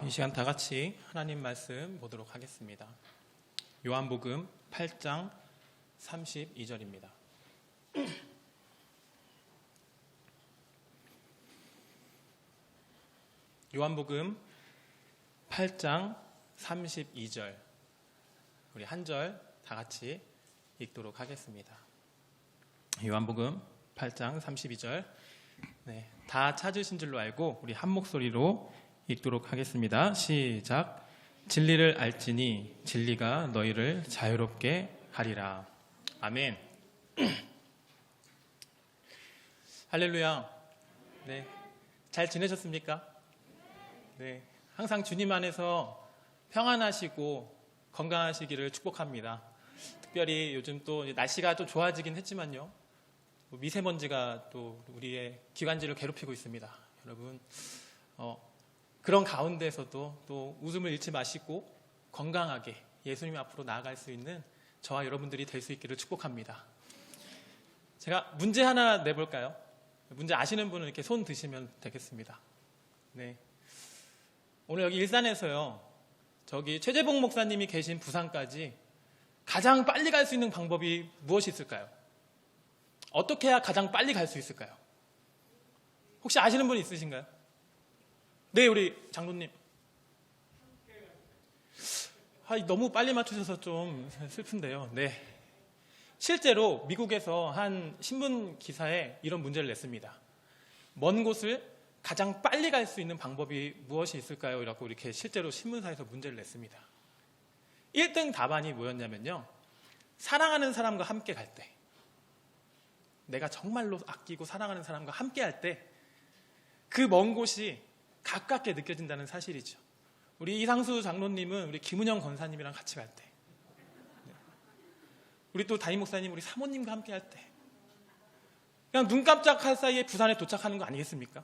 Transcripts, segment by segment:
이 시간 다 같이 하나님 말씀 보도록 하겠습니다. 요한복음 8장 32절입니다. 요한복음 8장 32절 우리 한 절 다 같이 읽도록 하겠습니다. 요한복음 8장 32절 네, 다 찾으신 줄로 알고 우리 한 목소리로 읽도록 하겠습니다. 시작. 진리를 알지니 진리가 너희를 자유롭게 하리라. 아멘. 할렐루야. 네, 잘 지내셨습니까? 네, 항상 주님 안에서 평안하시고 건강하시기를 축복합니다. 특별히 요즘 또 날씨가 좀 좋아지긴 했지만요, 미세먼지가 또 우리의 기관지를 괴롭히고 있습니다. 여러분, 그런 가운데서도 또 웃음을 잃지 마시고 건강하게 예수님 앞으로 나아갈 수 있는 저와 여러분들이 될 수 있기를 축복합니다. 제가 문제 하나 내볼까요? 문제 아시는 분은 이렇게 손 드시면 되겠습니다. 네. 오늘 여기 일산에서요, 저기 최재봉 목사님이 계신 부산까지 가장 빨리 갈 수 있는 방법이 무엇이 있을까요? 어떻게 해야 가장 빨리 갈 수 있을까요? 혹시 아시는 분 있으신가요? 네, 우리 장로님. 너무 빨리 맞추셔서 좀 슬픈데요. 네. 실제로 미국에서 한 신문 기사에 이런 문제를 냈습니다. 먼 곳을 가장 빨리 갈 수 있는 방법이 무엇이 있을까요? 이라고 이렇게 실제로 신문사에서 문제를 냈습니다. 1등 답안이 뭐였냐면요, 사랑하는 사람과 함께 갈 때, 내가 정말로 아끼고 사랑하는 사람과 함께 할 때 그 먼 곳이 가깝게 느껴진다는 사실이죠. 우리 이상수 장로님은 우리 김은영 권사님이랑 같이 갈 때, 우리 또 담임 목사님 우리 사모님과 함께 할 때, 그냥 눈 깜짝할 사이에 부산에 도착하는 거 아니겠습니까?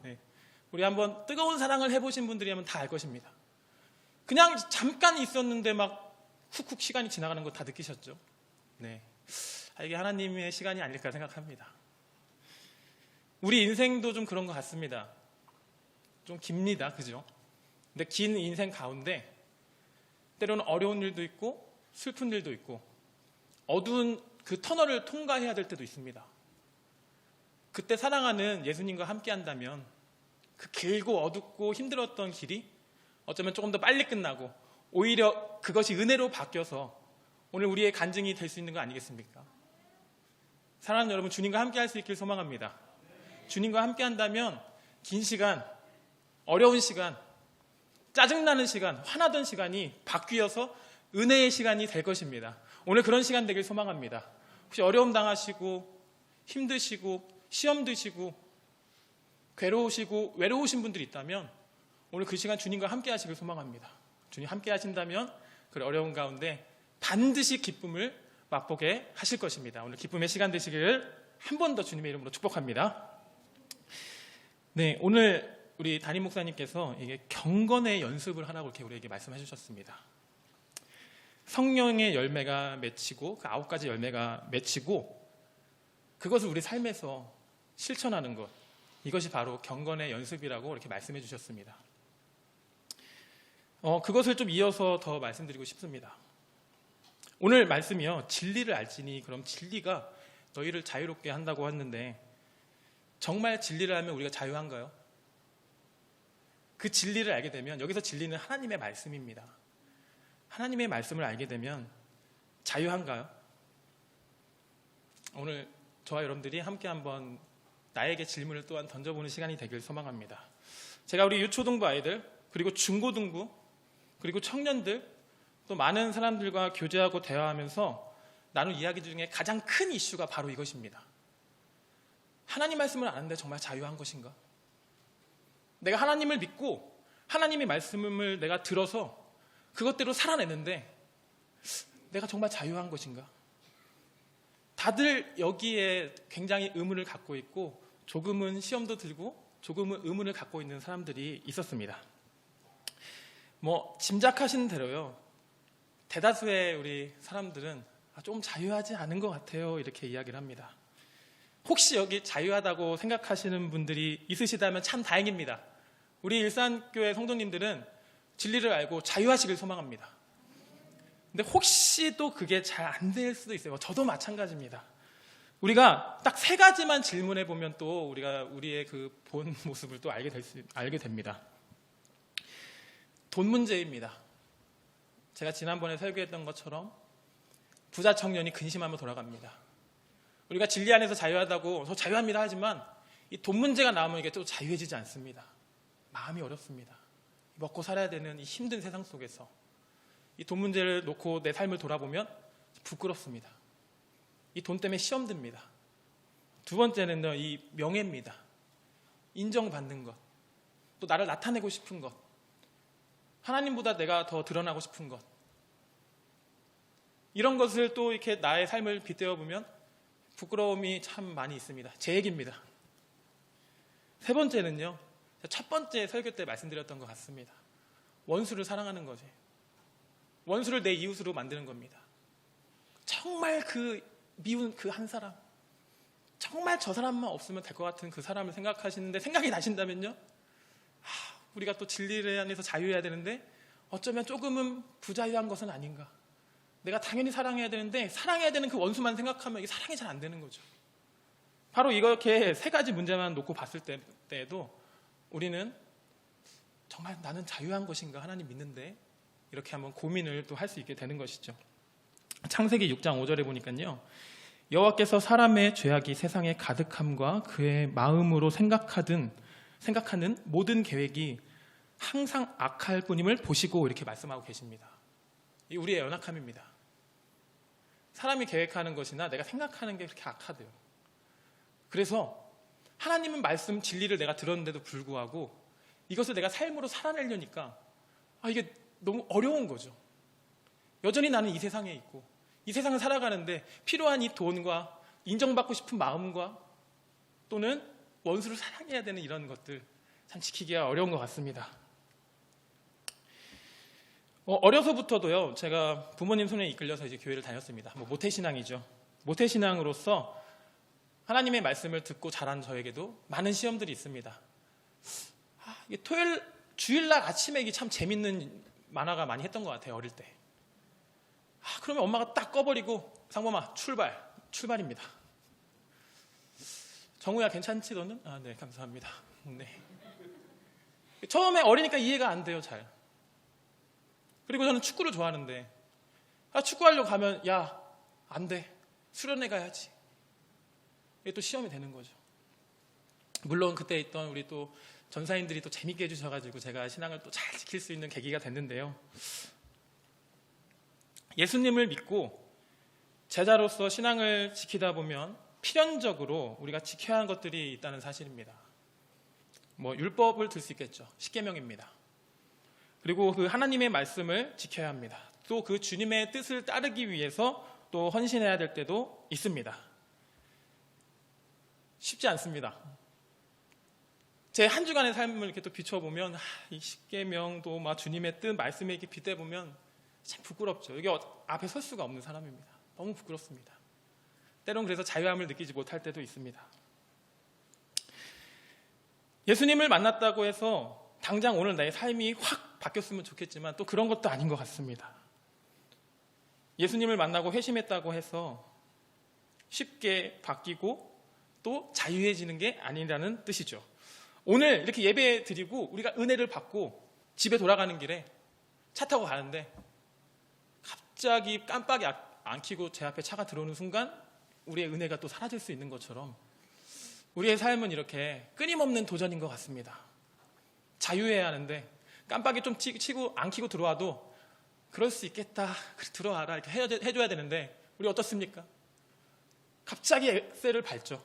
네. 우리 한번 뜨거운 사랑을 해보신 분들이라면 다 알 것입니다. 그냥 잠깐 있었는데 막 훅훅 시간이 지나가는 거 다 느끼셨죠? 네. 이게 하나님의 시간이 아닐까 생각합니다. 우리 인생도 좀 그런 것 같습니다. 좀 깁니다. 그죠? 근데 긴 인생 가운데 때로는 어려운 일도 있고 슬픈 일도 있고 어두운 그 터널을 통과해야 될 때도 있습니다. 그때 사랑하는 예수님과 함께 한다면 그 길고 어둡고 힘들었던 길이 어쩌면 조금 더 빨리 끝나고 오히려 그것이 은혜로 바뀌어서 오늘 우리의 간증이 될 수 있는 거 아니겠습니까? 사랑하는 여러분, 주님과 함께 할 수 있길 소망합니다. 주님과 함께 한다면 긴 시간, 어려운 시간, 짜증나는 시간, 화나던 시간이 바뀌어서 은혜의 시간이 될 것입니다. 오늘 그런 시간 되길 소망합니다. 혹시 어려움 당하시고 힘드시고 시험 드시고 괴로우시고 외로우신 분들이 있다면 오늘 그 시간 주님과 함께 하시길 소망합니다. 주님 함께 하신다면 그 어려운 가운데 반드시 기쁨을 맛보게 하실 것입니다. 오늘 기쁨의 시간 되시기를 한 번 더 주님의 이름으로 축복합니다. 네, 오늘 우리 담임 목사님께서 이게 경건의 연습을 하라고 이렇게 우리에게 말씀해 주셨습니다. 성령의 열매가 맺히고 그 9가지 열매가 맺히고 그것을 우리 삶에서 실천하는 것, 이것이 바로 경건의 연습이라고 이렇게 말씀해 주셨습니다. 그것을 좀 이어서 더 말씀드리고 싶습니다. 오늘 말씀이요, 진리를 알지니, 그럼 진리가 너희를 자유롭게 한다고 했는데 정말 진리를 알면 우리가 자유한가요? 그 진리를 알게 되면, 여기서 진리는 하나님의 말씀입니다. 하나님의 말씀을 알게 되면 자유한가요? 오늘 저와 여러분들이 함께 한번 나에게 질문을 또한 던져보는 시간이 되길 소망합니다. 제가 우리 유초등부 아이들, 그리고 중고등부, 그리고 청년들, 또 많은 사람들과 교제하고 대화하면서 나눈 이야기 중에 가장 큰 이슈가 바로 이것입니다. 하나님 말씀을 아는데 정말 자유한 것인가? 내가 하나님을 믿고 하나님의 말씀을 내가 들어서 그것대로 살아내는데 내가 정말 자유한 것인가? 다들 여기에 굉장히 의문을 갖고 있고 조금은 시험도 들고 조금은 의문을 갖고 있는 사람들이 있었습니다. 짐작하시는 대로요, 대다수의 우리 사람들은 좀 자유하지 않은 것 같아요, 이렇게 이야기를 합니다. 혹시 여기 자유하다고 생각하시는 분들이 있으시다면 참 다행입니다. 우리 일산교회 성도님들은 진리를 알고 자유하시길 소망합니다. 근데 혹시 또 그게 잘 안 될 수도 있어요. 저도 마찬가지입니다. 우리가 딱 3가지만 질문해 보면 또 우리가 우리의 그 본 모습을 또 알게 됩니다. 돈 문제입니다. 제가 지난번에 설교했던 것처럼 부자 청년이 근심하며 돌아갑니다. 우리가 진리 안에서 자유하다고 저 자유합니다 하지만 이 돈 문제가 나오면 이게 또 자유해지지 않습니다. 마음이 어렵습니다. 먹고 살아야 되는 이 힘든 세상 속에서 이 돈 문제를 놓고 내 삶을 돌아보면 부끄럽습니다. 이 돈 때문에 시험 듭니다. 2번째는요, 이 명예입니다. 인정받는 것, 또 나를 나타내고 싶은 것, 하나님보다 내가 더 드러나고 싶은 것, 이런 것을 또 이렇게 나의 삶을 빗대어 보면 부끄러움이 참 많이 있습니다. 제 얘기입니다. 3번째는요, 첫 번째 설교 때 말씀드렸던 것 같습니다. 원수를 사랑하는 거지. 원수를 내 이웃으로 만드는 겁니다. 정말 그 미운 그 한 사람, 정말 저 사람만 없으면 될 것 같은 그 사람을 생각하시는데 생각이 나신다면요, 우리가 또 진리를 안에서 자유해야 되는데 어쩌면 조금은 부자유한 것은 아닌가. 내가 당연히 사랑해야 되는데 사랑해야 되는 그 원수만 생각하면 이게 사랑이 잘 안 되는 거죠. 바로 이렇게 3가지 문제만 놓고 봤을 때에도 우리는 정말 나는 자유한 것인가, 하나님 믿는데, 이렇게 한번 고민을 또 할 수 있게 되는 것이죠. 창세기 6장 5절에 보니까요, 여호와께서 사람의 죄악이 세상에 가득함과 그의 마음으로 생각하는 모든 계획이 항상 악할 뿐임을 보시고, 이렇게 말씀하고 계십니다. 이 우리의 연약함입니다. 사람이 계획하는 것이나 내가 생각하는 게 그렇게 악하대요. 그래서 하나님은 말씀, 진리를 내가 들었는데도 불구하고 이것을 내가 삶으로 살아내려니까 이게 너무 어려운 거죠. 여전히 나는 이 세상에 있고 이 세상을 살아가는데 필요한 이 돈과 인정받고 싶은 마음과 또는 원수를 사랑해야 되는 이런 것들 참 지키기가 어려운 것 같습니다. 어려서부터도요, 제가 부모님 손에 이끌려서 이제 교회를 다녔습니다. 모태신앙이죠. 모태신앙으로서 하나님의 말씀을 듣고 자란 저에게도 많은 시험들이 있습니다. 주일날 아침에 이게 참 재밌는 만화가 많이 했던 것 같아요, 어릴 때. 그러면 엄마가 딱 꺼버리고, 상범아, 출발입니다. 정우야, 괜찮지, 너는? 네, 감사합니다. 네. 처음에 어리니까 이해가 안 돼요, 잘. 그리고 저는 축구를 좋아하는데, 축구하려고 가면, 야, 안 돼. 수련회 가야지. 이게 또 시험이 되는 거죠. 물론 그때 있던 우리 또 전사님들이 또 재밌게 해주셔가지고 제가 신앙을 또 잘 지킬 수 있는 계기가 됐는데요. 예수님을 믿고 제자로서 신앙을 지키다 보면 필연적으로 우리가 지켜야 하는 것들이 있다는 사실입니다. 율법을 들 수 있겠죠. 십계명입니다. 그리고 그 하나님의 말씀을 지켜야 합니다. 또 그 주님의 뜻을 따르기 위해서 또 헌신해야 될 때도 있습니다. 쉽지 않습니다. 제 한 주간의 삶을 이렇게 또 비춰보면 이 십계명도 막 주님의 뜻 말씀에 이렇게 빗대보면 참 부끄럽죠. 여기 앞에 설 수가 없는 사람입니다. 너무 부끄럽습니다. 때론 그래서 자유함을 느끼지 못할 때도 있습니다. 예수님을 만났다고 해서 당장 오늘 나의 삶이 확 바뀌었으면 좋겠지만 또 그런 것도 아닌 것 같습니다. 예수님을 만나고 회심했다고 해서 쉽게 바뀌고 또 자유해지는 게 아니라는 뜻이죠. 오늘 이렇게 예배 드리고 우리가 은혜를 받고 집에 돌아가는 길에 차 타고 가는데 갑자기 깜빡이 안 켜고 제 앞에 차가 들어오는 순간 우리의 은혜가 또 사라질 수 있는 것처럼 우리의 삶은 이렇게 끊임없는 도전인 것 같습니다. 자유해야 하는데 깜빡이 좀 치고 안 켜고 들어와도 그럴 수 있겠다, 그래 들어와라 이렇게 해줘야 되는데 우리 어떻습니까? 갑자기 엑셀을 밟죠.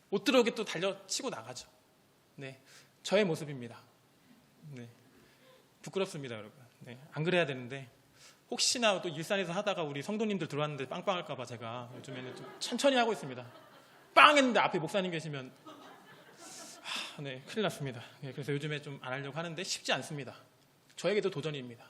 못 들어오게 또 달려치고 나가죠. 네, 저의 모습입니다. 네, 부끄럽습니다, 여러분. 네, 안 그래야 되는데 혹시나 또 일산에서 하다가 우리 성도님들 들어왔는데 빵빵할까봐 제가 요즘에는 좀 천천히 하고 있습니다. 빵 했는데 앞에 목사님 계시면 네, 큰일 났습니다. 네, 그래서 요즘에 좀 안 하려고 하는데 쉽지 않습니다. 저에게도 도전입니다.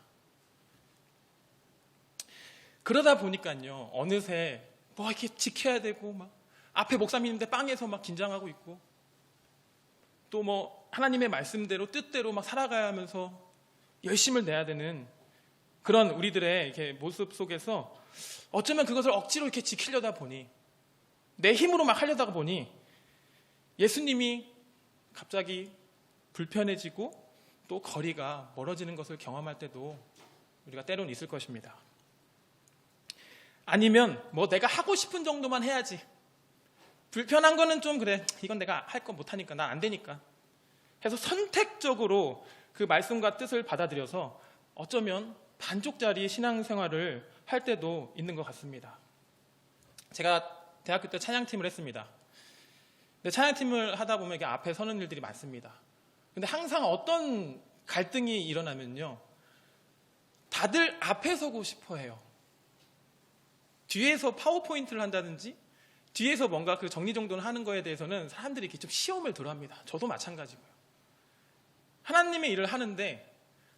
그러다 보니까요, 어느새 이렇게 지켜야 되고 막 앞에 목사님인데 빵에서 막 긴장하고 있고 또 하나님의 말씀대로 뜻대로 막 살아가야 하면서 열심을 내야 되는 그런 우리들의 이렇게 모습 속에서 어쩌면 그것을 억지로 이렇게 지키려다 보니 내 힘으로 막 하려다 보니 예수님이 갑자기 불편해지고 또 거리가 멀어지는 것을 경험할 때도 우리가 때로는 있을 것입니다. 아니면 뭐 내가 하고 싶은 정도만 해야지. 불편한 거는 좀 그래. 이건 내가 할 거 못하니까 난 안 되니까. 해서 선택적으로 그 말씀과 뜻을 받아들여서 어쩌면 반쪽짜리 신앙생활을 할 때도 있는 것 같습니다. 제가 대학교 때 찬양팀을 했습니다. 근데 찬양팀을 하다 보면 이게 앞에 서는 일들이 많습니다. 근데 항상 어떤 갈등이 일어나면요, 다들 앞에 서고 싶어 해요. 뒤에서 파워포인트를 한다든지 뒤에서 뭔가 그 정리정돈을 하는 거에 대해서는 사람들이 이렇게 좀 시험을 들어합니다. 저도 마찬가지고요. 하나님의 일을 하는데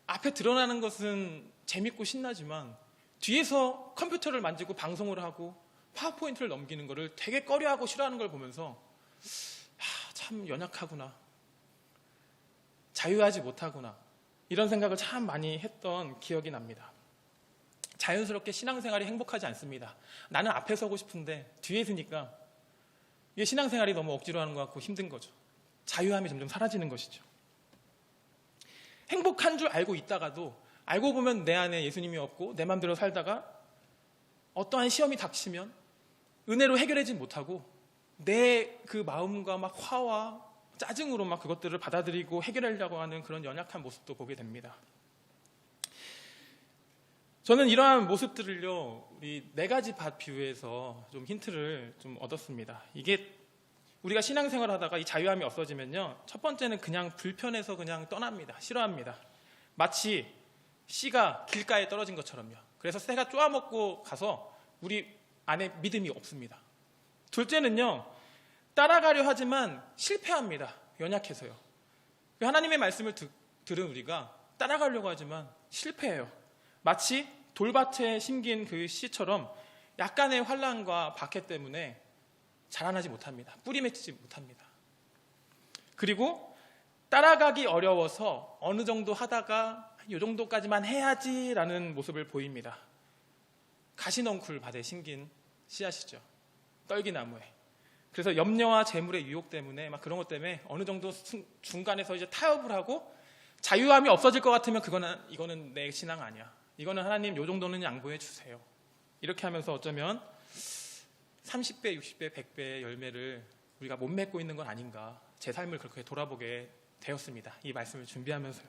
앞에 드러나는 것은 재밌고 신나지만 뒤에서 컴퓨터를 만지고 방송을 하고 파워포인트를 넘기는 거를 되게 꺼려하고 싫어하는 걸 보면서 참 연약하구나, 자유하지 못하구나, 이런 생각을 참 많이 했던 기억이 납니다. 자연스럽게 신앙생활이 행복하지 않습니다. 나는 앞에 서고 싶은데 뒤에 있으니까 이게 신앙생활이 너무 억지로 하는 것 같고 힘든 거죠. 자유함이 점점 사라지는 것이죠. 행복한 줄 알고 있다가도 알고 보면 내 안에 예수님이 없고 내 마음대로 살다가 어떠한 시험이 닥치면 은혜로 해결하지 못하고 내 그 마음과 막 화와 짜증으로 막 그것들을 받아들이고 해결하려고 하는 그런 연약한 모습도 보게 됩니다. 저는 이러한 모습들을요, 우리 4가지 밭 비유에서 좀 힌트를 좀 얻었습니다. 이게 우리가 신앙생활을 하다가 이 자유함이 없어지면요, 첫 번째는 그냥 불편해서 그냥 떠납니다. 싫어합니다. 마치 씨가 길가에 떨어진 것처럼요. 그래서 새가 쪼아먹고 가서 우리 안에 믿음이 없습니다. 둘째는요, 따라가려 하지만 실패합니다. 연약해서요. 하나님의 말씀을 들은 우리가 따라가려고 하지만 실패해요. 마치 돌밭에 심긴 그 씨처럼 약간의 환란과 박해 때문에 자라나지 못합니다. 뿌리 맺지 못합니다. 그리고 따라가기 어려워서 어느 정도 하다가 이 정도까지만 해야지라는 모습을 보입니다. 가시넝쿨 밭에 심긴 씨앗이죠. 떨기나무에. 그래서 염려와 재물의 유혹 때문에 막 그런 것 때문에 어느 정도 중간에서 이제 타협을 하고 자유함이 없어질 것 같으면 이거는 내 신앙 아니야. 이거는 하나님 요 정도는 양보해 주세요. 이렇게 하면서 어쩌면 30배, 60배, 100배의 열매를 우리가 못 맺고 있는 건 아닌가, 제 삶을 그렇게 돌아보게 되었습니다. 이 말씀을 준비하면서요.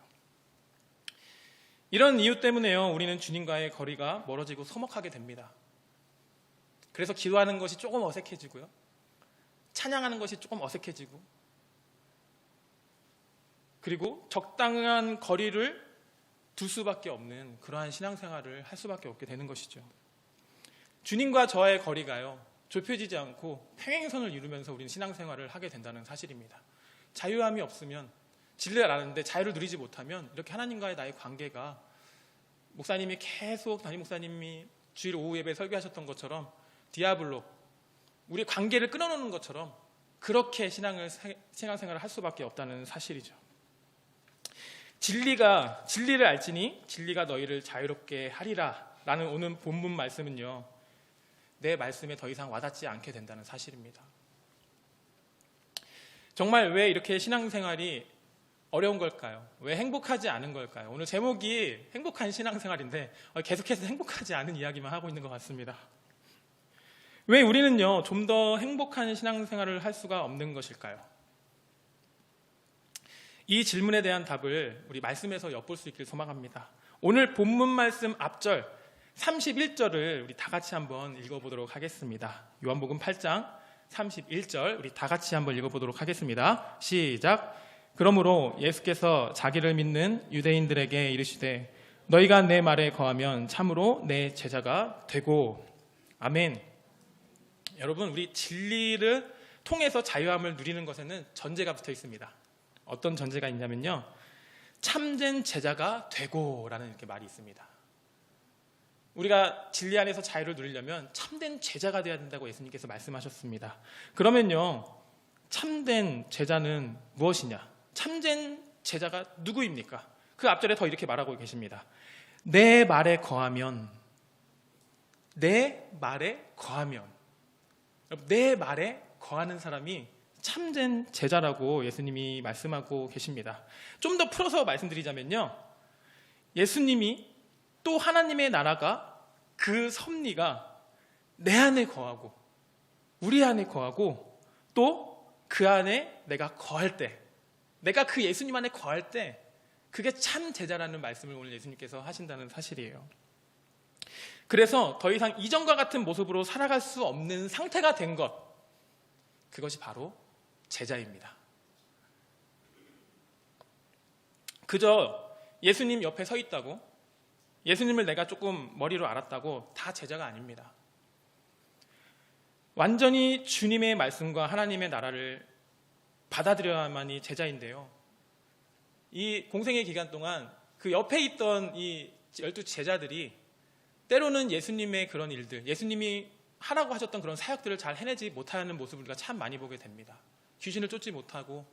이런 이유 때문에요, 우리는 주님과의 거리가 멀어지고 서먹하게 됩니다. 그래서 기도하는 것이 조금 어색해지고요, 찬양하는 것이 조금 어색해지고, 그리고 적당한 거리를 둘 수밖에 없는 그러한 신앙생활을 할 수밖에 없게 되는 것이죠. 주님과 저의 거리가요, 좁혀지지 않고 평행선을 이루면서 우리는 신앙생활을 하게 된다는 사실입니다. 자유함이 없으면, 진리를 아는데 자유를 누리지 못하면 이렇게 하나님과의 나의 관계가, 목사님이 계속 담임 목사님이 주일 오후 예배 설교하셨던 것처럼 디아블로, 우리 관계를 끊어놓는 것처럼 그렇게 신앙생활을 할 수밖에 없다는 사실이죠. 진리를 알지니 진리가 너희를 자유롭게 하리라 라는 오늘 본문 말씀은요, 내 말씀에 더 이상 와닿지 않게 된다는 사실입니다. 정말 왜 이렇게 신앙생활이 어려운 걸까요? 왜 행복하지 않은 걸까요? 오늘 제목이 행복한 신앙생활인데 계속해서 행복하지 않은 이야기만 하고 있는 것 같습니다. 왜 우리는요, 좀 더 행복한 신앙생활을 할 수가 없는 것일까요? 이 질문에 대한 답을 우리 말씀에서 엿볼 수 있길 소망합니다. 오늘 본문 말씀 앞절 31절을 우리 다 같이 한번 읽어보도록 하겠습니다. 요한복음 8장 31절 우리 다 같이 한번 읽어보도록 하겠습니다. 시작. 그러므로 예수께서 자기를 믿는 유대인들에게 이르시되 너희가 내 말에 거하면 참으로 내 제자가 되고. 아멘. 여러분, 우리 진리를 통해서 자유함을 누리는 것에는 전제가 붙어 있습니다. 어떤 전제가 있냐면요, 참된 제자가 되고 라는 이렇게 말이 있습니다. 우리가 진리 안에서 자유를 누리려면 참된 제자가 되어야 된다고 예수님께서 말씀하셨습니다. 그러면요, 참된 제자는 무엇이냐? 참된 제자가 누구입니까? 그 앞절에 더 이렇게 말하고 계십니다. 내 말에 거하면, 내 말에 거하면. 내 말에 거하는 사람이 참된 제자라고 예수님이 말씀하고 계십니다. 좀 더 풀어서 말씀드리자면요, 예수님이 또 하나님의 나라가, 그 섭리가 내 안에 거하고 우리 안에 거하고 또 그 안에 내가 거할 때, 내가 그 예수님 안에 거할 때, 그게 참 제자라는 말씀을 오늘 예수님께서 하신다는 사실이에요. 그래서 더 이상 이전과 같은 모습으로 살아갈 수 없는 상태가 된 것, 그것이 바로 제자입니다. 그저 예수님 옆에 서 있다고, 예수님을 내가 조금 머리로 알았다고 다 제자가 아닙니다. 완전히 주님의 말씀과 하나님의 나라를 받아들여야만이 제자인데요, 이 공생의 기간 동안 그 옆에 있던 이 12 제자들이 때로는 예수님의 그런 일들, 예수님이 하라고 하셨던 그런 사역들을 잘 해내지 못하는 모습을 우리가 참 많이 보게 됩니다. 귀신을 쫓지 못하고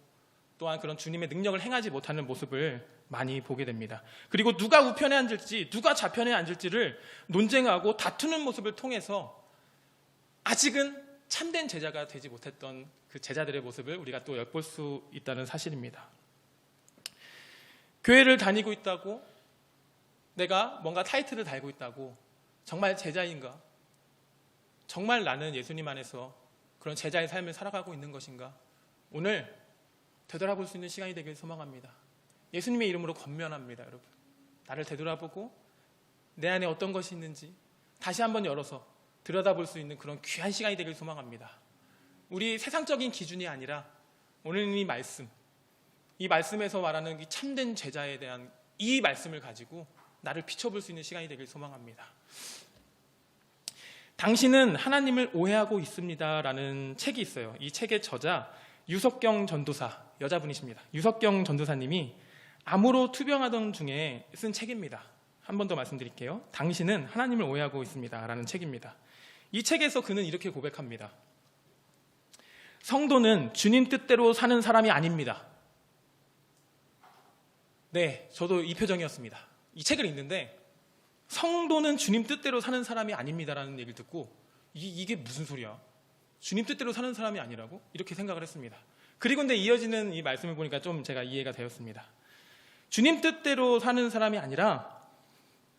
또한 그런 주님의 능력을 행하지 못하는 모습을 많이 보게 됩니다. 그리고 누가 우편에 앉을지, 누가 좌편에 앉을지를 논쟁하고 다투는 모습을 통해서 아직은 참된 제자가 되지 못했던 그 제자들의 모습을 우리가 또 엿볼 수 있다는 사실입니다. 교회를 다니고 있다고, 내가 뭔가 타이틀을 달고 있다고 정말 제자인가? 정말 나는 예수님 안에서 그런 제자의 삶을 살아가고 있는 것인가? 오늘 되돌아볼 수 있는 시간이 되길 소망합니다. 예수님의 이름으로 권면합니다. 여러분, 나를 되돌아보고 내 안에 어떤 것이 있는지 다시 한번 열어서 들여다볼 수 있는 그런 귀한 시간이 되길 소망합니다. 우리 세상적인 기준이 아니라 오늘 이 말씀, 이 말씀에서 말하는 이 참된 제자에 대한 이 말씀을 가지고 나를 비춰볼 수 있는 시간이 되길 소망합니다. 당신은 하나님을 오해하고 있습니다 라는 책이 있어요. 이 책의 저자 유석경 전도사, 여자분이십니다. 유석경 전도사님이 암으로 투병하던 중에 쓴 책입니다. 한 번 더 말씀드릴게요. 당신은 하나님을 오해하고 있습니다 라는 책입니다. 이 책에서 그는 이렇게 고백합니다. 성도는 주님 뜻대로 사는 사람이 아닙니다. 네, 저도 이 표정이었습니다. 이 책을 읽는데 성도는 주님 뜻대로 사는 사람이 아닙니다라는 얘기를 듣고 이게 무슨 소리야? 주님 뜻대로 사는 사람이 아니라고? 이렇게 생각을 했습니다. 그리고 근데 이어지는 이 말씀을 보니까 좀 제가 이해가 되었습니다. 주님 뜻대로 사는 사람이 아니라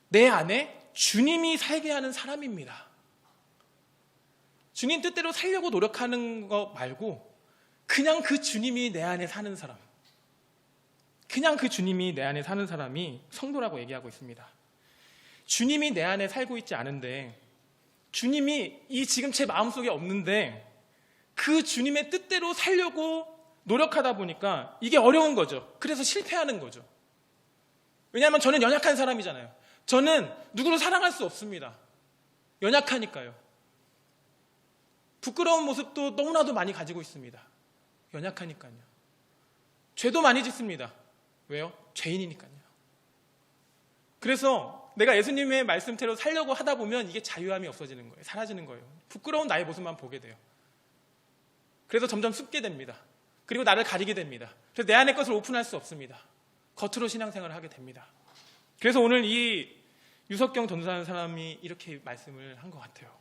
내 안에 주님이 살게 하는 사람입니다. 주님 뜻대로 살려고 노력하는 거 말고 그냥 그 주님이 내 안에 사는 사람, 그냥 그 주님이 내 안에 사는 사람이 성도라고 얘기하고 있습니다. 주님이 내 안에 살고 있지 않은데, 주님이 이 지금 제 마음속에 없는데 그 주님의 뜻대로 살려고 노력하다 보니까 이게 어려운 거죠. 그래서 실패하는 거죠. 왜냐하면 저는 연약한 사람이잖아요. 저는 누구를 사랑할 수 없습니다. 연약하니까요. 부끄러운 모습도 너무나도 많이 가지고 있습니다. 연약하니까요. 죄도 많이 짓습니다. 왜요? 죄인이니까요. 그래서 내가 예수님의 말씀대로 살려고 하다 보면 이게 자유함이 없어지는 거예요. 사라지는 거예요. 부끄러운 나의 모습만 보게 돼요. 그래서 점점 숨게 됩니다. 그리고 나를 가리게 됩니다. 그래서 내 안의 것을 오픈할 수 없습니다. 겉으로 신앙생활을 하게 됩니다. 그래서 오늘 이 유석경 전도사라는 사람이 이렇게 말씀을 한 것 같아요.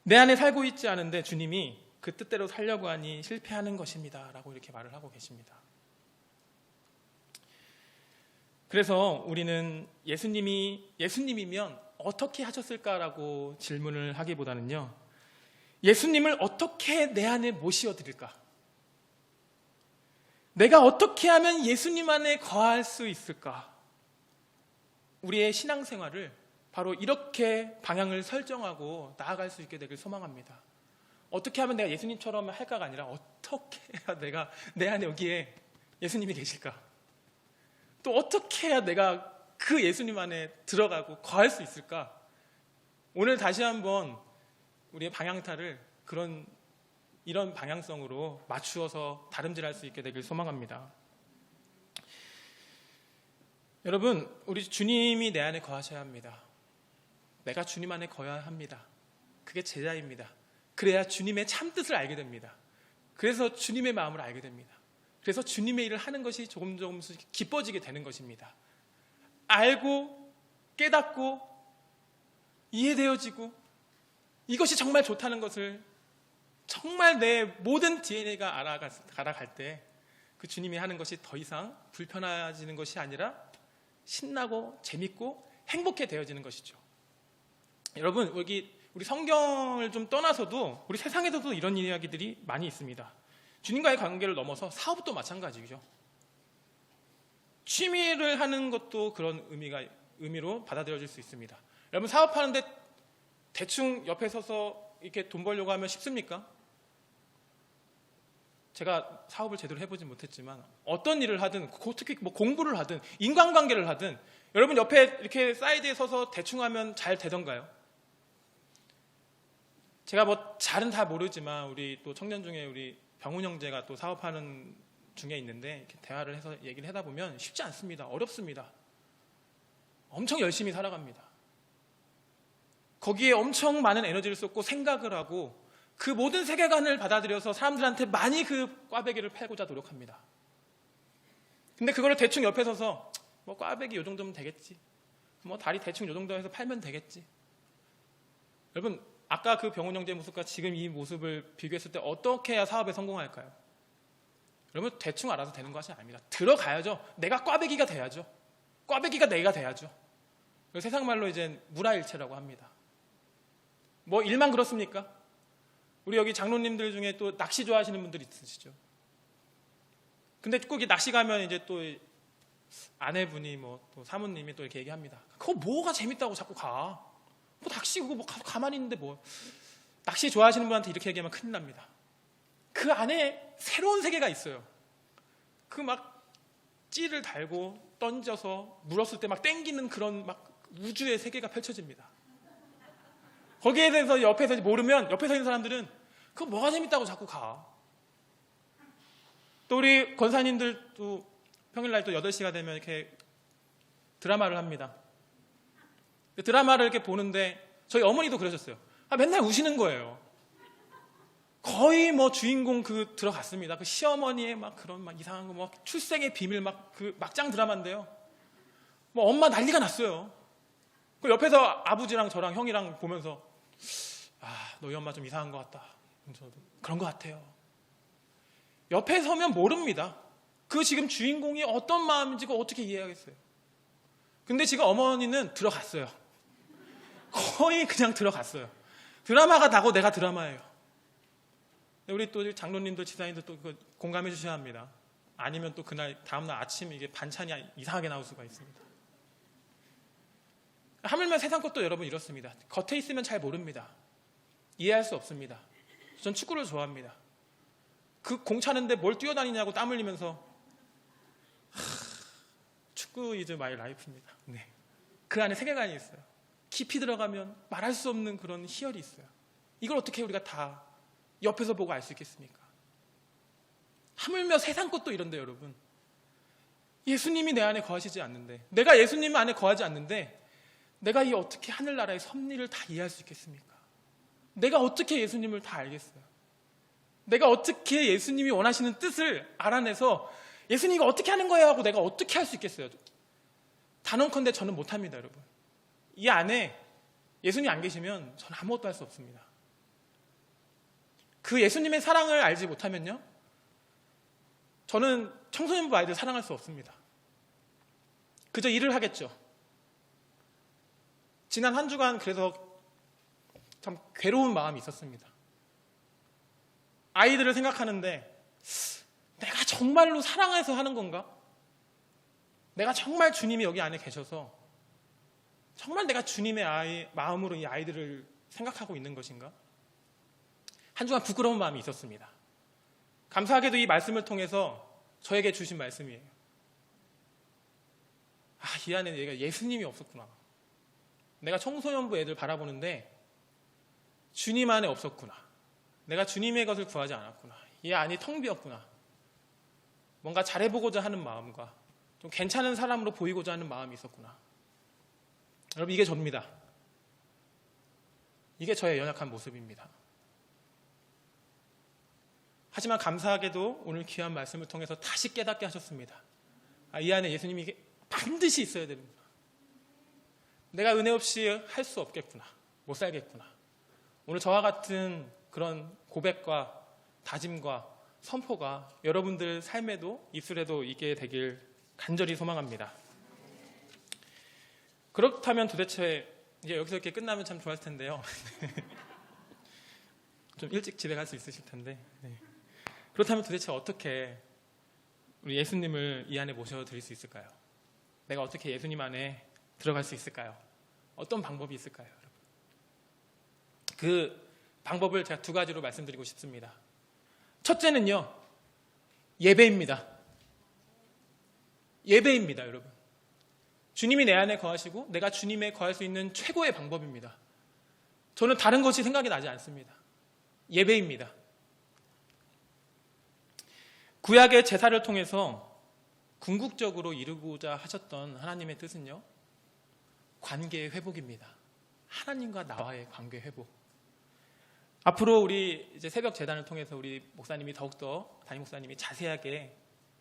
내 안에 살고 있지 않은데 주님이 그 뜻대로 살려고 하니 실패하는 것입니다 라고 이렇게 말을 하고 계십니다. 그래서 우리는 예수님이면 어떻게 하셨을까라고 질문을 하기보다는요, 예수님을 어떻게 내 안에 모시어드릴까? 내가 어떻게 하면 예수님 안에 거할 수 있을까? 우리의 신앙생활을 바로 이렇게 방향을 설정하고 나아갈 수 있게 되길 소망합니다. 어떻게 하면 내가 예수님처럼 할까가 아니라 어떻게 해야 내가 내 안에 여기에 예수님이 계실까? 또 어떻게 해야 내가 그 예수님 안에 들어가고 거할 수 있을까? 오늘 다시 한번 우리의 방향타를 이런 방향성으로 맞추어서 다름질할 수 있게 되길 소망합니다. 여러분, 우리 주님이 내 안에 거하셔야 합니다. 내가 주님 안에 거해야 합니다. 그게 제자입니다. 그래야 주님의 참 뜻을 알게 됩니다. 그래서 주님의 마음을 알게 됩니다. 그래서 주님의 일을 하는 것이 조금씩 기뻐지게 되는 것입니다. 알고 깨닫고 이해되어지고 이것이 정말 좋다는 것을 정말 내 모든 DNA가 알아갈 때 그 주님이 하는 것이 더 이상 불편해지는 것이 아니라 신나고 재밌고 행복해 되어지는 것이죠. 여러분, 여기 우리 성경을 좀 떠나서도 우리 세상에서도 이런 이야기들이 많이 있습니다. 주님과의 관계를 넘어서 사업도 마찬가지죠. 취미를 하는 것도 그런 의미로 받아들여질 수 있습니다. 여러분, 사업하는데 대충 옆에 서서 이렇게 돈 벌려고 하면 쉽습니까? 제가 사업을 제대로 해보지 못했지만 어떤 일을 하든, 특히 뭐 공부를 하든 인간관계를 하든 여러분 옆에 이렇게 사이드에 서서 대충 하면 잘 되던가요? 제가 뭐 잘은 다 모르지만 우리 또 청년 중에 우리 병훈 형제가 또 사업하는 중에 있는데 이렇게 대화를 해서 얘기를 하다 보면 쉽지 않습니다. 어렵습니다. 엄청 열심히 살아갑니다. 거기에 엄청 많은 에너지를 쏟고 생각을 하고 그 모든 세계관을 받아들여서 사람들한테 많이 그 꽈배기를 팔고자 노력합니다. 근데 그거를 대충 옆에 서서 뭐 꽈배기 요 정도면 되겠지, 뭐 다리 대충 요 정도 해서 팔면 되겠지. 여러분, 아까 그 병훈 형제의 모습과 지금 이 모습을 비교했을 때 어떻게 해야 사업에 성공할까요? 여러분, 대충 알아서 되는 것이 아닙니다. 들어가야죠. 내가 꽈배기가 돼야죠. 꽈배기가 내가 돼야죠. 세상 말로 이제 무라일체라고 합니다. 뭐 일만 그렇습니까? 우리 여기 장로님들 중에 또 낚시 좋아하시는 분들 있으시죠? 근데 꼭 낚시 가면 이제 또 아내분이 뭐 또 사모님이 또 이렇게 얘기합니다. 그거 뭐가 재밌다고 자꾸 가? 뭐 낚시 그거 뭐 가만히 있는데 뭐. 낚시 좋아하시는 분한테 이렇게 얘기하면 큰일 납니다. 그 안에 새로운 세계가 있어요. 그 막 찌를 달고 던져서 물었을 때 막 땡기는 그런 막 우주의 세계가 펼쳐집니다. 거기에 대해서 옆에서 모르면 옆에서 있는 사람들은 그거 뭐가 재밌다고 자꾸 가. 또 우리 권사님들도 평일날 또 8시가 되면 이렇게 드라마를 합니다. 드라마를 이렇게 보는데 저희 어머니도 그러셨어요. 맨날 우시는 거예요. 거의 뭐 주인공 그 들어갔습니다. 그 시어머니의 막 그런 막 이상한 거, 뭐 출생의 비밀 막 그 막장 드라마인데요. 뭐 엄마 난리가 났어요. 그 옆에서 아버지랑 저랑 형이랑 보면서 너희 엄마 좀 이상한 것 같다. 저도 그런 것 같아요. 옆에 서면 모릅니다. 그 지금 주인공이 어떤 마음인지 어떻게 이해하겠어요. 근데 지금 어머니는 들어갔어요. 거의 그냥 들어갔어요. 드라마가 나고 내가 드라마예요. 우리 또 장로님들, 지사님들 또 공감해 주셔야 합니다. 아니면 또 그날 다음날 아침 이게 반찬이 이상하게 나올 수가 있습니다. 하물며 세상 것도 여러분 이렇습니다. 겉에 있으면 잘 모릅니다. 이해할 수 없습니다. 전 축구를 좋아합니다. 그 공 차는데 뭘 뛰어다니냐고 땀 흘리면서 축구 is my life입니다. 네. 그 안에 세계관이 있어요. 깊이 들어가면 말할 수 없는 그런 희열이 있어요. 이걸 어떻게 우리가 다 옆에서 보고 알 수 있겠습니까? 하물며 세상 것도 이런데 여러분, 예수님이 내 안에 거하시지 않는데, 내가 예수님 안에 거하지 않는데 내가 이 어떻게 하늘나라의 섭리를 다 이해할 수 있겠습니까? 내가 어떻게 예수님을 다 알겠어요? 내가 어떻게 예수님이 원하시는 뜻을 알아내서 예수님이 어떻게 하는 거예요 하고 내가 어떻게 할 수 있겠어요? 단언컨대 저는 못합니다. 여러분, 이 안에 예수님 안 계시면 저는 아무것도 할 수 없습니다. 그 예수님의 사랑을 알지 못하면요, 저는 청소년부 아이들 사랑할 수 없습니다. 그저 일을 하겠죠. 지난 한 주간 그래서 참 괴로운 마음이 있었습니다. 아이들을 생각하는데 내가 정말로 사랑해서 하는 건가? 내가 정말 주님이 여기 안에 계셔서 정말 내가 주님의 마음으로 이 아이들을 생각하고 있는 것인가? 한 주간 부끄러운 마음이 있었습니다. 감사하게도 이 말씀을 통해서 저에게 주신 말씀이에요. 이 안에 얘가 예수님이 없었구나. 내가 청소년부 애들 바라보는데 주님 안에 없었구나. 내가 주님의 것을 구하지 않았구나. 이 안이 텅 비었구나. 뭔가 잘해보고자 하는 마음과 좀 괜찮은 사람으로 보이고자 하는 마음이 있었구나. 여러분, 이게 접니다. 이게 저의 연약한 모습입니다. 하지만 감사하게도 오늘 귀한 말씀을 통해서 다시 깨닫게 하셨습니다. 이 안에 예수님이 반드시 있어야 됩니다. 내가 은혜 없이 할 수 없겠구나, 못 살겠구나. 오늘 저와 같은 그런 고백과 다짐과 선포가 여러분들 삶에도 입술에도 있게 되길 간절히 소망합니다. 그렇다면 도대체 이제 여기서 이렇게 끝나면 참 좋았을 텐데요. 좀 일찍 집에 갈 수 있으실 텐데. 그렇다면 도대체 어떻게 우리 예수님을 이 안에 모셔드릴 수 있을까요? 내가 어떻게 예수님 안에 들어갈 수 있을까요? 어떤 방법이 있을까요, 여러분? 그 방법을 제가 두 가지로 말씀드리고 싶습니다. 첫째는요, 예배입니다. 예배입니다, 여러분. 주님이 내 안에 거하시고 내가 주님에 거할 수 있는 최고의 방법입니다. 저는 다른 것이 생각이 나지 않습니다. 예배입니다. 구약의 제사를 통해서 궁극적으로 이루고자 하셨던 하나님의 뜻은요, 관계의 회복입니다. 하나님과 나와의 관계 회복. 앞으로 우리 이제 새벽 제단을 통해서 우리 목사님이 더욱더 담임 목사님이 자세하게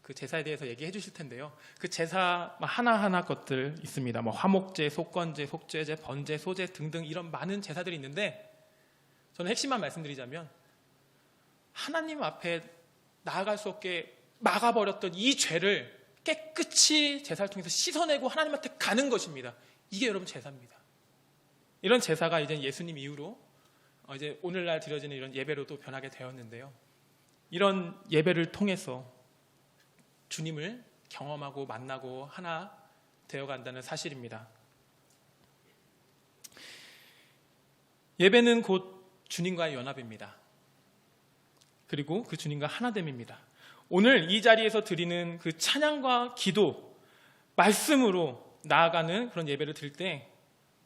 그 제사에 대해서 얘기해 주실 텐데요. 그 제사 하나하나 것들 있습니다. 뭐 화목제, 속건제, 속죄제, 번제, 소제 등등 이런 많은 제사들이 있는데 저는 핵심만 말씀드리자면 하나님 앞에 나아갈 수 없게 막아버렸던 이 죄를 깨끗이 제사를 통해서 씻어내고 하나님한테 가는 것입니다. 이게 여러분 제사입니다. 이런 제사가 이제 예수님 이후로 이제 오늘날 드려지는 이런 예배로 또 변하게 되었는데요. 이런 예배를 통해서 주님을 경험하고 만나고 하나 되어간다는 사실입니다. 예배는 곧 주님과의 연합입니다. 그리고 그 주님과 하나됨입니다. 오늘 이 자리에서 드리는 그 찬양과 기도, 말씀으로 나아가는 그런 예배를 드릴 때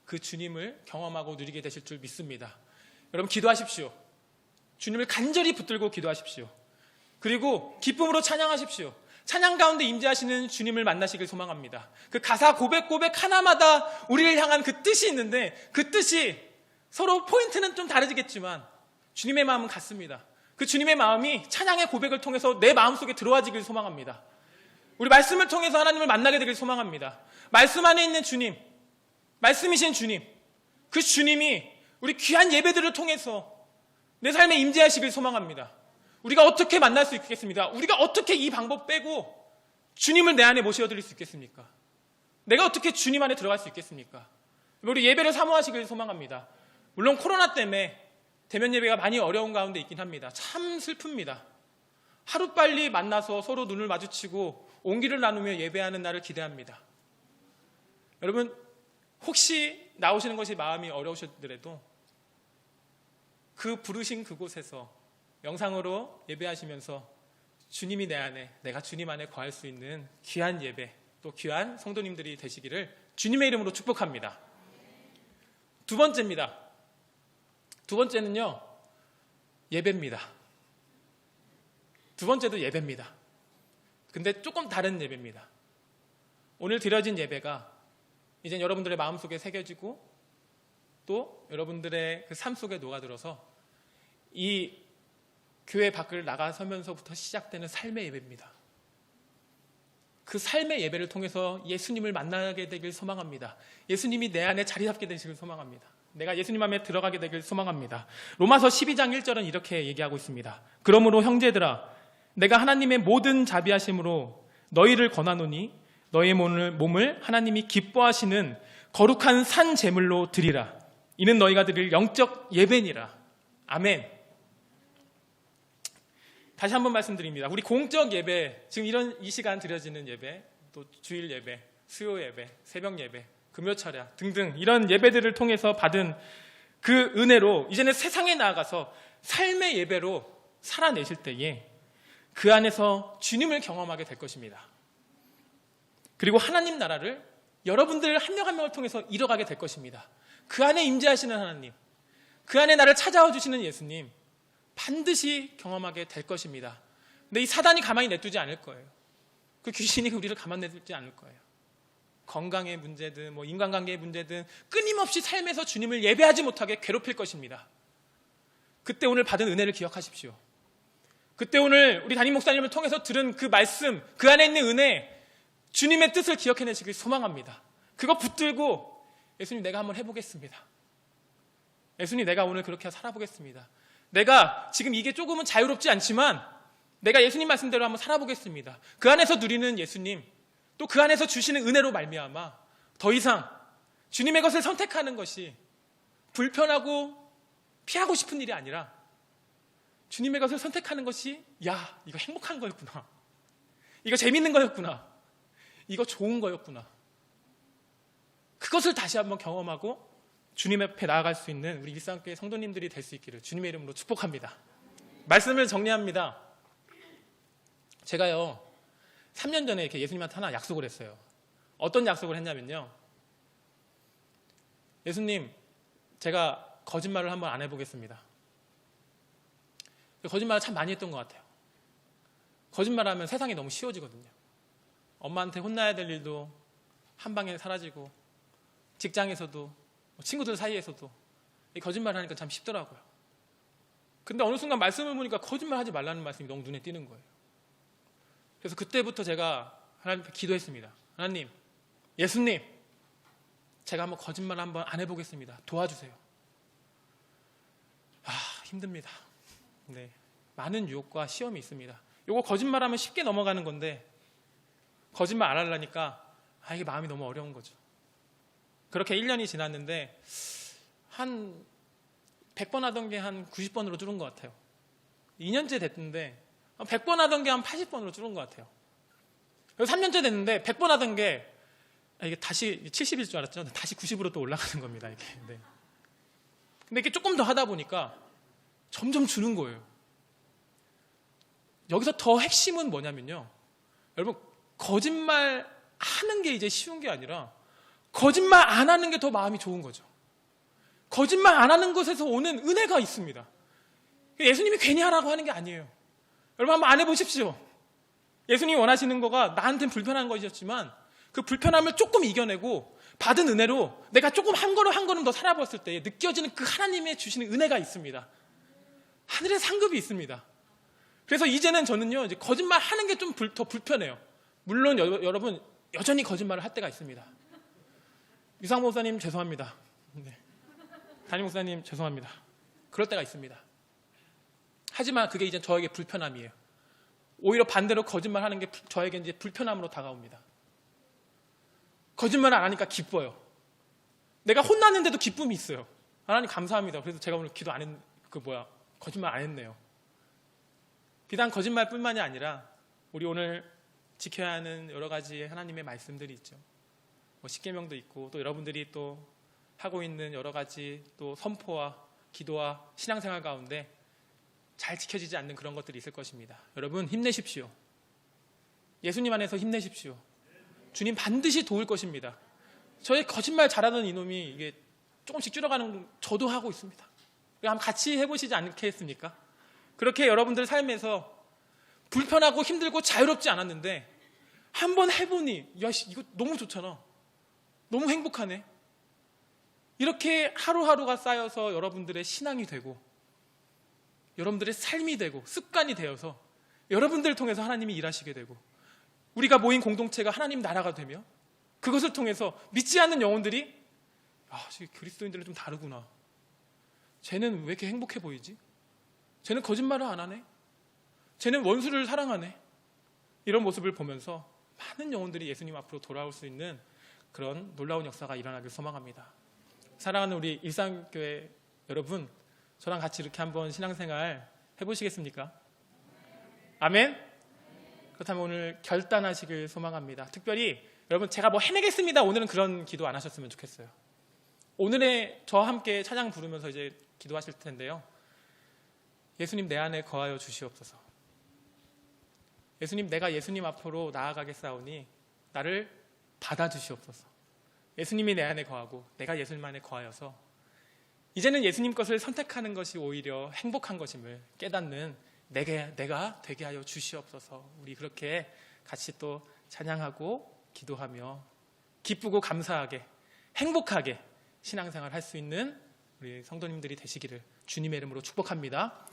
그 주님을 경험하고 누리게 되실 줄 믿습니다. 여러분 기도하십시오. 주님을 간절히 붙들고 기도하십시오. 그리고 기쁨으로 찬양하십시오. 찬양 가운데 임재하시는 주님을 만나시길 소망합니다. 그 가사 고백 하나마다 우리를 향한 그 뜻이 있는데 그 뜻이 서로 포인트는 좀 다르겠지만 주님의 마음은 같습니다. 그 주님의 마음이 찬양의 고백을 통해서 내 마음속에 들어와지길 소망합니다. 우리 말씀을 통해서 하나님을 만나게 되길 소망합니다. 말씀 안에 있는 주님, 말씀이신 주님, 그 주님이 우리 귀한 예배들을 통해서 내 삶에 임재하시길 소망합니다. 우리가 어떻게 만날 수 있겠습니까? 우리가 어떻게 이 방법 빼고 주님을 내 안에 모셔드릴 수 있겠습니까? 내가 어떻게 주님 안에 들어갈 수 있겠습니까? 우리 예배를 사모하시길 소망합니다. 물론 코로나 때문에 대면 예배가 많이 어려운 가운데 있긴 합니다. 참 슬픕니다. 하루빨리 만나서 서로 눈을 마주치고 온기를 나누며 예배하는 날을 기대합니다. 여러분 혹시 나오시는 것이 마음이 어려우시더라도 그 부르신 그곳에서 영상으로 예배하시면서 주님이 내 안에, 내가 주님 안에 거할 수 있는 귀한 예배, 또 귀한 성도님들이 되시기를 주님의 이름으로 축복합니다. 두 번째입니다. 두 번째는요, 예배입니다. 두 번째도 예배입니다. 근데 조금 다른 예배입니다. 오늘 드려진 예배가 이제 여러분들의 마음속에 새겨지고 또 여러분들의 그 삶 속에 녹아들어서 이 교회 밖을 나가서면서부터 시작되는 삶의 예배입니다. 그 삶의 예배를 통해서 예수님을 만나게 되길 소망합니다. 예수님이 내 안에 자리 잡게 되시길 소망합니다. 내가 예수님 안에 들어가게 되길 소망합니다. 로마서 12장 1절은 이렇게 얘기하고 있습니다. 그러므로 형제들아, 내가 하나님의 모든 자비하심으로 너희를 권하노니 너의 몸을 하나님이 기뻐하시는 거룩한 산 제물로 드리라. 이는 너희가 드릴 영적 예배니라. 아멘. 다시 한번 말씀드립니다. 우리 공적 예배, 지금 이 시간 드려지는 예배, 또 주일 예배, 수요 예배, 새벽 예배, 금요 철야 등등 이런 예배들을 통해서 받은 그 은혜로 이제는 세상에 나아가서 삶의 예배로 살아내실 때에 그 안에서 주님을 경험하게 될 것입니다. 그리고 하나님 나라를 여러분들 한 명 한 명을 통해서 이뤄가게 될 것입니다. 그 안에 임재하시는 하나님, 그 안에 나를 찾아와 주시는 예수님 반드시 경험하게 될 것입니다. 근데 이 사단이 가만히 내두지 않을 거예요. 그 귀신이 우리를 가만히 내두지 않을 거예요. 건강의 문제든 인간관계의 문제든 끊임없이 삶에서 주님을 예배하지 못하게 괴롭힐 것입니다. 그때 오늘 받은 은혜를 기억하십시오. 그때 오늘 우리 담임 목사님을 통해서 들은 그 말씀, 그 안에 있는 은혜, 주님의 뜻을 기억해내시길 소망합니다. 그거 붙들고 예수님 내가 한번 해보겠습니다. 예수님 내가 오늘 그렇게 살아보겠습니다. 내가 지금 이게 조금은 자유롭지 않지만 내가 예수님 말씀대로 한번 살아보겠습니다. 그 안에서 누리는 예수님, 또 그 안에서 주시는 은혜로 말미암아 더 이상 주님의 것을 선택하는 것이 불편하고 피하고 싶은 일이 아니라 주님의 것을 선택하는 것이 야, 이거 행복한 거였구나. 이거 재밌는 거였구나. 이거 좋은 거였구나. 그것을 다시 한번 경험하고 주님 앞에 나아갈 수 있는 우리 일상교회 성도님들이 될 수 있기를 주님의 이름으로 축복합니다. 말씀을 정리합니다. 제가요 3년 전에 이렇게 예수님한테 하나 약속을 했어요. 어떤 약속을 했냐면요, 예수님 제가 거짓말을 한번 안 해보겠습니다. 거짓말을 참 많이 했던 것 같아요. 거짓말하면 세상이 너무 쉬워지거든요. 엄마한테 혼나야 될 일도 한 방에 사라지고, 직장에서도 친구들 사이에서도 이 거짓말을 하니까 참 쉽더라고요. 근데 어느 순간 말씀을 보니까 거짓말하지 말라는 말씀이 너무 눈에 띄는 거예요. 그래서 그때부터 제가 하나님께 기도했습니다. 하나님, 예수님, 제가 한번 거짓말 한번 안 해보겠습니다. 도와주세요. 힘듭니다. 네, 많은 유혹과 시험이 있습니다. 요거 거짓말하면 쉽게 넘어가는 건데 거짓말 안 하려니까 이게 마음이 너무 어려운 거죠. 그렇게 1년이 지났는데 한 100번 하던 게 한 90번으로 줄은 것 같아요. 2년째 됐는데 100번 하던 게 한 80번으로 줄은 것 같아요. 그래서 3년째 됐는데 100번 하던 게 이게 다시 70일 줄 알았죠. 다시 90으로 또 올라가는 겁니다. 이게. 네. 근데 이게 조금 더 하다 보니까 점점 주는 거예요. 여기서 더 핵심은 뭐냐면요, 여러분, 거짓말 하는 게 이제 쉬운 게 아니라 거짓말 안 하는 게 더 마음이 좋은 거죠. 거짓말 안 하는 것에서 오는 은혜가 있습니다. 예수님이 괜히 하라고 하는 게 아니에요. 여러분 한번 안 해보십시오. 예수님이 원하시는 거가 나한테는 불편한 것이었지만 그 불편함을 조금 이겨내고 받은 은혜로 내가 조금 한 걸음 더 살아봤을 때 느껴지는 그 하나님의 주시는 은혜가 있습니다. 하늘의 상급이 있습니다. 그래서 이제는 저는요, 이제 거짓말 하는 게 좀 더 불편해요. 물론 여러분 여전히 거짓말을 할 때가 있습니다. 유상 목사님 죄송합니다. 네. 담임 목사님 죄송합니다. 그럴 때가 있습니다. 하지만 그게 이제 저에게 불편함이에요. 오히려 반대로 거짓말하는 게 저에게 이제 불편함으로 다가옵니다. 거짓말을 안 하니까 기뻐요. 내가 혼났는데도 기쁨이 있어요. 하나님 감사합니다. 그래서 제가 오늘 기도 안 했, 거짓말 안 했네요. 비단 거짓말뿐만이 아니라 우리 오늘 지켜야 하는 여러 가지 하나님의 말씀들이 있죠. 십계명도 있고 또 여러분들이 또 하고 있는 여러 가지 또 선포와 기도와 신앙생활 가운데 잘 지켜지지 않는 그런 것들이 있을 것입니다. 여러분 힘내십시오. 예수님 안에서 힘내십시오. 주님 반드시 도울 것입니다. 저희 거짓말 잘하는 이놈이 이게 조금씩 줄어가는 저도 하고 있습니다. 한번 같이 해보시지 않겠습니까? 그렇게 여러분들 삶에서 불편하고 힘들고 자유롭지 않았는데 한번 해보니 야 이거 너무 좋잖아. 너무 행복하네. 이렇게 하루하루가 쌓여서 여러분들의 신앙이 되고 여러분들의 삶이 되고 습관이 되어서 여러분들을 통해서 하나님이 일하시게 되고 우리가 모인 공동체가 하나님 나라가 되며 그것을 통해서 믿지 않는 영혼들이 그리스도인들은 좀 다르구나. 쟤는 왜 이렇게 행복해 보이지? 쟤는 거짓말을 안 하네? 쟤는 원수를 사랑하네? 이런 모습을 보면서 많은 영혼들이 예수님 앞으로 돌아올 수 있는 그런 놀라운 역사가 일어나길 소망합니다. 사랑하는 우리 일상교회 여러분, 저랑 같이 이렇게 한번 신앙생활 해보시겠습니까? 아멘? 그렇다면 오늘 결단하시길 소망합니다. 특별히 여러분 제가 뭐 해내겠습니다. 오늘은 그런 기도 안 하셨으면 좋겠어요. 오늘의 저와 함께 찬양 부르면서 이제 기도하실 텐데요. 예수님 내 안에 거하여 주시옵소서. 예수님 내가 예수님 앞으로 나아가겠사오니 나를 받아주시옵소서. 예수님이 내 안에 거하고 내가 예수님 안에 거하여서 이제는 예수님 것을 선택하는 것이 오히려 행복한 것임을 깨닫는 내가 되게 하여 주시옵소서. 우리 그렇게 같이 또 찬양하고 기도하며 기쁘고 감사하게 행복하게 신앙생활 할 수 있는 우리 성도님들이 되시기를 주님의 이름으로 축복합니다.